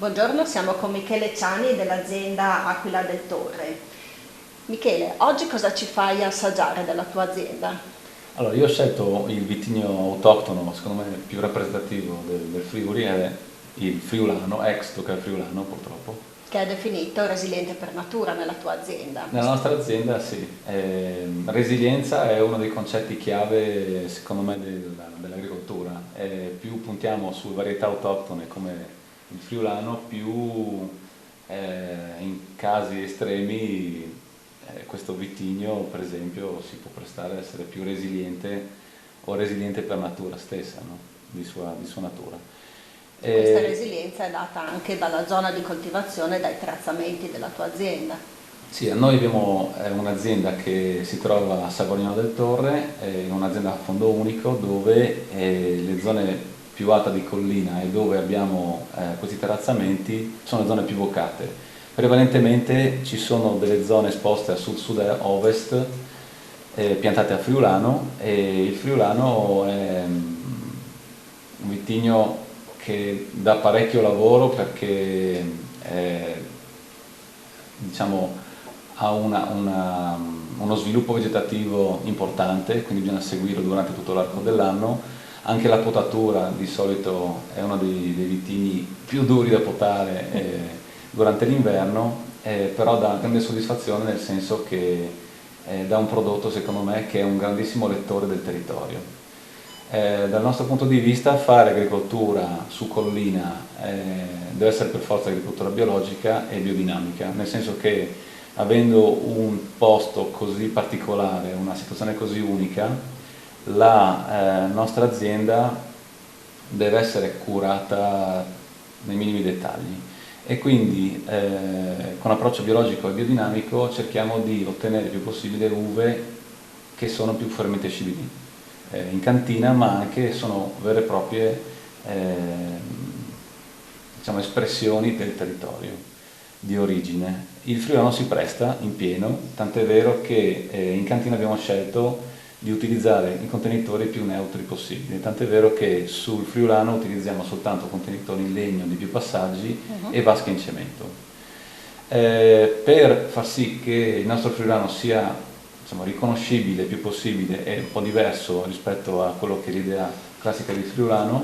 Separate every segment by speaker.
Speaker 1: Buongiorno, siamo con Michele Ciani dell'azienda Aquila del Torre. Michele, oggi cosa ci fai assaggiare della tua azienda?
Speaker 2: Allora, io ho scelto il vitigno autoctono, secondo me più rappresentativo del Friuli, è il friulano, ex Tocca Friulano purtroppo.
Speaker 1: Che è definito resiliente per natura nella tua azienda.
Speaker 2: Nella nostra azienda sì, resilienza è uno dei concetti chiave secondo me dell'agricoltura. Più puntiamo su varietà autoctone come il friulano, più in casi estremi questo vitigno per esempio si può prestare ad essere più resiliente o resiliente per natura stessa, no? di sua natura.
Speaker 1: Questa resilienza è data anche dalla zona di coltivazione e dai trattamenti della tua azienda.
Speaker 2: Sì, noi abbiamo un'azienda che si trova a Savognano del Torre, un'azienda a fondo unico dove le zone più alte di collina e dove abbiamo questi terrazzamenti sono le zone più vocate. Prevalentemente ci sono delle zone esposte a sud, sud e ovest piantate a friulano, e il friulano è un vitigno che dà parecchio lavoro perché diciamo, ha uno sviluppo vegetativo importante, quindi bisogna seguirlo durante tutto l'arco dell'anno. Anche la potatura di solito è uno dei vitigni più duri da potare durante l'inverno, però dà grande soddisfazione nel senso che dà un prodotto secondo me che è un grandissimo lettore del territorio. Dal nostro punto di vista fare agricoltura su collina deve essere per forza agricoltura biologica e biodinamica, nel senso che avendo un posto così particolare, una situazione così unica, la nostra azienda deve essere curata nei minimi dettagli e quindi con approccio biologico e biodinamico cerchiamo di ottenere il più possibile uve che sono più fermentescibili in cantina, ma anche sono vere e proprie diciamo, espressioni del territorio di origine. Il friulano si presta in pieno, tant'è vero che in cantina abbiamo scelto di utilizzare i contenitori più neutri possibili, tant'è vero che sul friulano utilizziamo soltanto contenitori in legno di più passaggi e vasche in cemento. Per far sì che il nostro friulano sia insomma, riconoscibile il più possibile e un po' diverso rispetto a quello che è l'idea classica di friulano,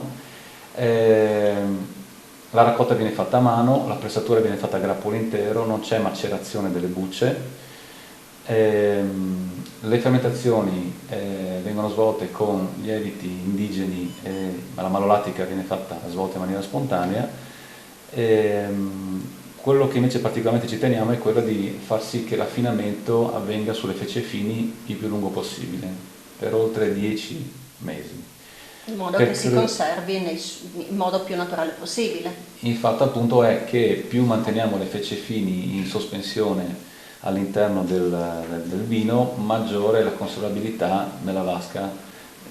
Speaker 2: la raccolta viene fatta a mano, la pressatura viene fatta a grappolo intero, non c'è macerazione delle bucce, le fermentazioni vengono svolte con lieviti indigeni, ma la malolattica viene fatta svolta in maniera spontanea. Quello che invece particolarmente ci teniamo è quello di far sì che l'affinamento avvenga sulle fece fini il più lungo possibile, per oltre 10 mesi.
Speaker 1: In modo che si conservi in modo più naturale possibile.
Speaker 2: Il fatto appunto è che più manteniamo le fece fini in sospensione all'interno del vino, maggiore è la conservabilità nella vasca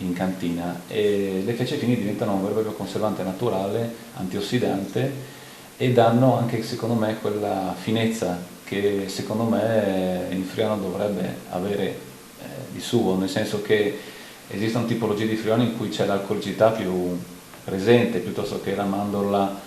Speaker 2: in cantina e le fece fini diventano un vero e proprio conservante naturale, antiossidante e danno anche secondo me quella finezza che secondo me il friulano dovrebbe avere di suo, nel senso che esistono tipologie di friulano in cui c'è l'alcolicità più presente piuttosto che la mandorla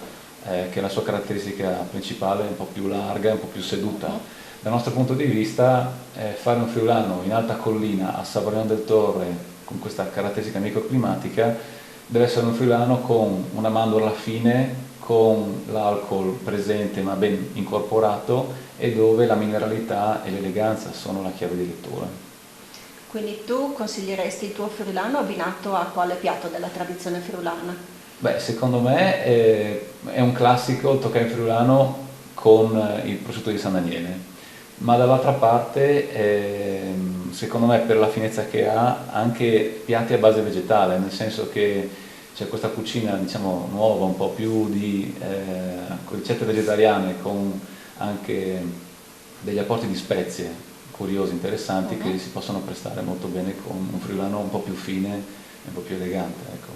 Speaker 2: che è la sua caratteristica principale, un po' più larga, un po' più seduta. Dal nostro punto di vista fare un friulano in alta collina a Savognano del Torre con questa caratteristica microclimatica deve essere un friulano con una mandorla fine, con l'alcol presente ma ben incorporato e dove la mineralità e l'eleganza sono la chiave di lettura.
Speaker 1: Quindi tu consiglieresti il tuo friulano abbinato a quale piatto della tradizione friulana?
Speaker 2: Beh, secondo me è un classico il toccare friulano con il prosciutto di San Daniele, ma dall'altra parte secondo me per la finezza che ha anche piatti a base vegetale, nel senso che c'è questa cucina diciamo nuova, un po' più di ricette vegetariane con anche degli apporti di spezie curiosi, interessanti che si possono prestare molto bene con un friulano un po' più fine e un po' più elegante. Ecco.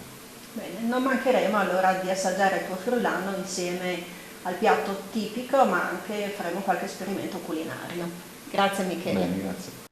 Speaker 1: Bene, non mancheremo allora di assaggiare il tuo friulano insieme al piatto tipico, ma anche faremo qualche esperimento culinario. Grazie Michele.
Speaker 2: Bene, grazie.